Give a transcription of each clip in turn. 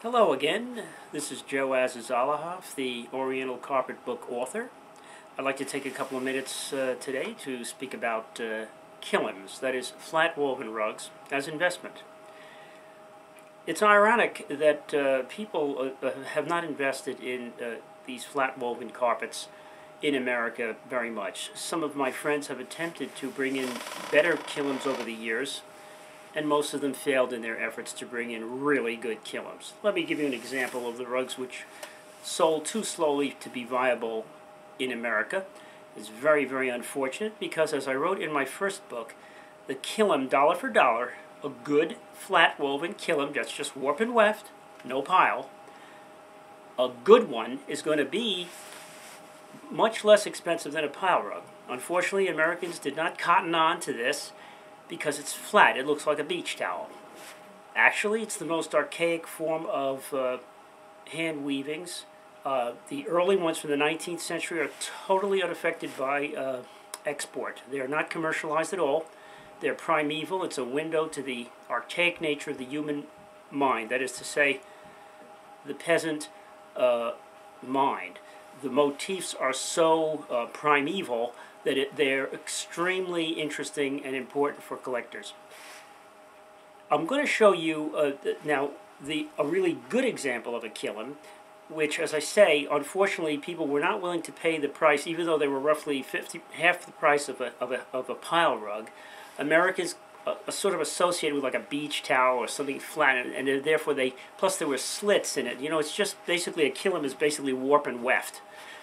Hello again. This is Joe Azizalahoff, the Oriental carpet book author. I'd like to take a couple of minutes today to speak about Kilims, that is, flat woven rugs, as investment. It's ironic that people have not invested in these flat woven carpets in America very much. Some of my friends have attempted to bring in better Kilims over the years, and most of them failed in their efforts to bring in really good Kilims. Let me give you an example of the rugs which sold too slowly to be viable in America. It's very, very unfortunate because, as I wrote in my first book, the Kelim, dollar for dollar, a good flat woven Kelim that's just warp and weft, no pile, a good one is going to be much less expensive than a pile rug. Unfortunately, Americans did not cotton on to this, because it's flat. It looks like a beach towel. Actually, it's the most archaic form of hand weavings. The early ones from the 19th century are totally unaffected by export. They are not commercialized at all. They're primeval. It's a window to the archaic nature of the human mind. That is to say, the peasant mind. The motifs are so primeval that they're extremely interesting and important for collectors. I'm going to show you now a really good example of a Kelim, which, as I say, unfortunately, people were not willing to pay the price, even though they were roughly half the price of a pile rug. Americans are sort of associated with like a beach towel or something flat, and therefore plus there were slits in it. You know, it's just basically a Kelim is basically warp and weft.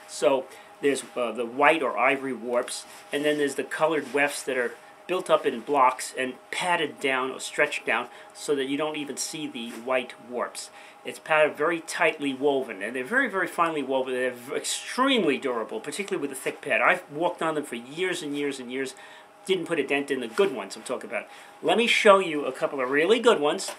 So there's the white or ivory warps, and then there's the colored wefts that are built up in blocks and padded down or stretched down so that you don't even see the white warps. It's padded very tightly woven, and they're very, very finely woven. They're extremely durable, particularly with a thick pad. I've walked on them for years and years and years. Didn't put a dent in the good ones I'm talking about. Let me show you a couple of really good ones.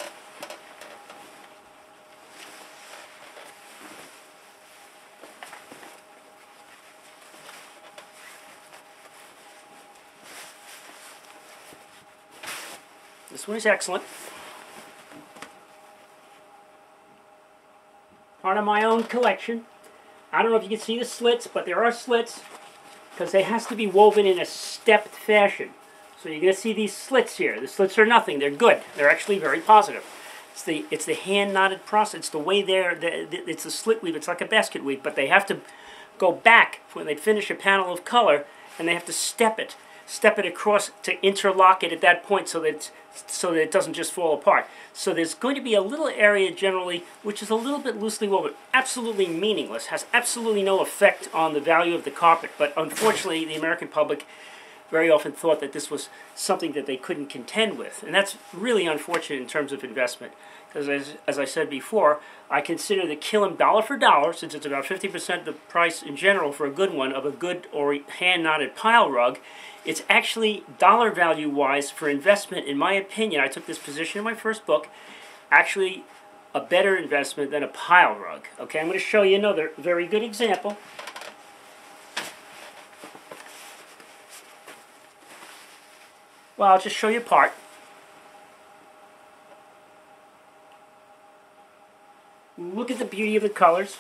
This one is excellent. Part of my own collection. I don't know if you can see the slits, but there are slits because they have to be woven in a stepped fashion. So you're going to see these slits here. The slits are nothing. They're good. They're actually very positive. It's the hand-knotted process. It's the way it's a slit weave. It's like a basket weave, but they have to go back when they finish a panel of color, and they have to step it across to interlock it at that point so that it doesn't just fall apart. So there's going to be a little area generally which is a little bit loosely woven, absolutely meaningless, has absolutely no effect on the value of the carpet, but unfortunately the American public very often thought that this was something that they couldn't contend with, and that's really unfortunate in terms of investment. Because as I said before, I consider the Kelim dollar for dollar, since it's about 50% the price in general for a good one of a good or hand-knotted pile rug. It's actually dollar value-wise for investment, in my opinion, I took this position in my first book, actually a better investment than a pile rug. Okay, I'm going to show you another very good example. Well, I'll just show you part. Look at the beauty of the colors.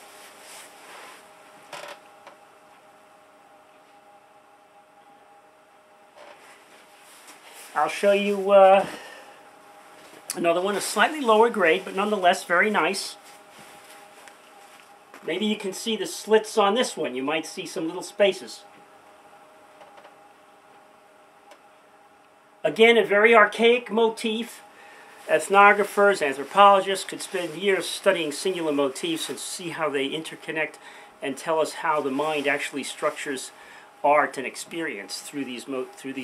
I'll show you another one, a slightly lower grade, but nonetheless very nice. Maybe you can see the slits on this one. You might see some little spaces. Again, a very archaic motif. Ethnographers, anthropologists could spend years studying singular motifs and see how they interconnect and tell us how the mind actually structures art and experience through these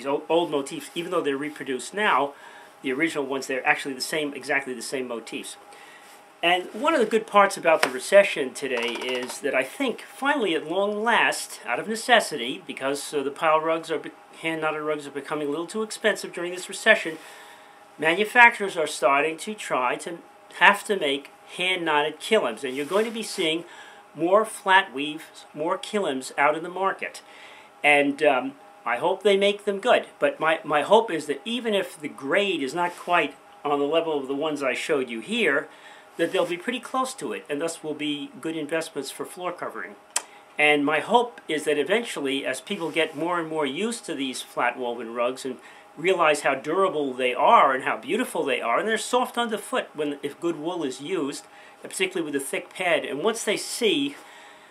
old motifs. Even though they're reproduced now, the original ones, they're actually exactly the same motifs. And one of the good parts about the recession today is that I think finally at long last, out of necessity, because the pile rugs hand-knotted rugs are becoming a little too expensive during this recession, manufacturers are starting to have to make hand-knotted Kilims, and you're going to be seeing more flat weaves, more Kilims out in the market. And I hope they make them good. But my hope is that even if the grade is not quite on the level of the ones I showed you here, that they'll be pretty close to it, and thus will be good investments for floor covering. And my hope is that eventually, as people get more and more used to these flat woven rugs and realize how durable they are and how beautiful they are, and they're soft underfoot if good wool is used, particularly with a thick pad, and once they see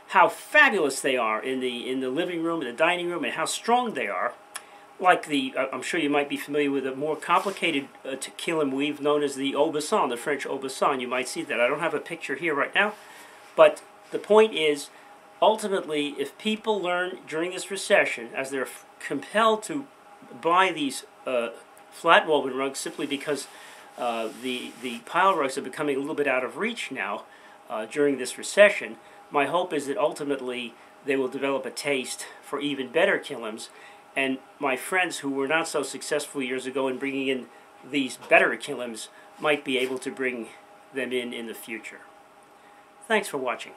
how fabulous they are in the living room, in the dining room, and how strong they are, like I'm sure you might be familiar with a more complicated Kelim weave known as the Aubusson, the French Aubusson. You might see that. I don't have a picture here right now, but the point is, ultimately, if people learn during this recession, as they're compelled to buy these flat woven rugs simply because the pile rugs are becoming a little bit out of reach now during this recession, my hope is that ultimately they will develop a taste for even better Kilims, and my friends who were not so successful years ago in bringing in these better Kilims might be able to bring them in the future. Thanks for watching.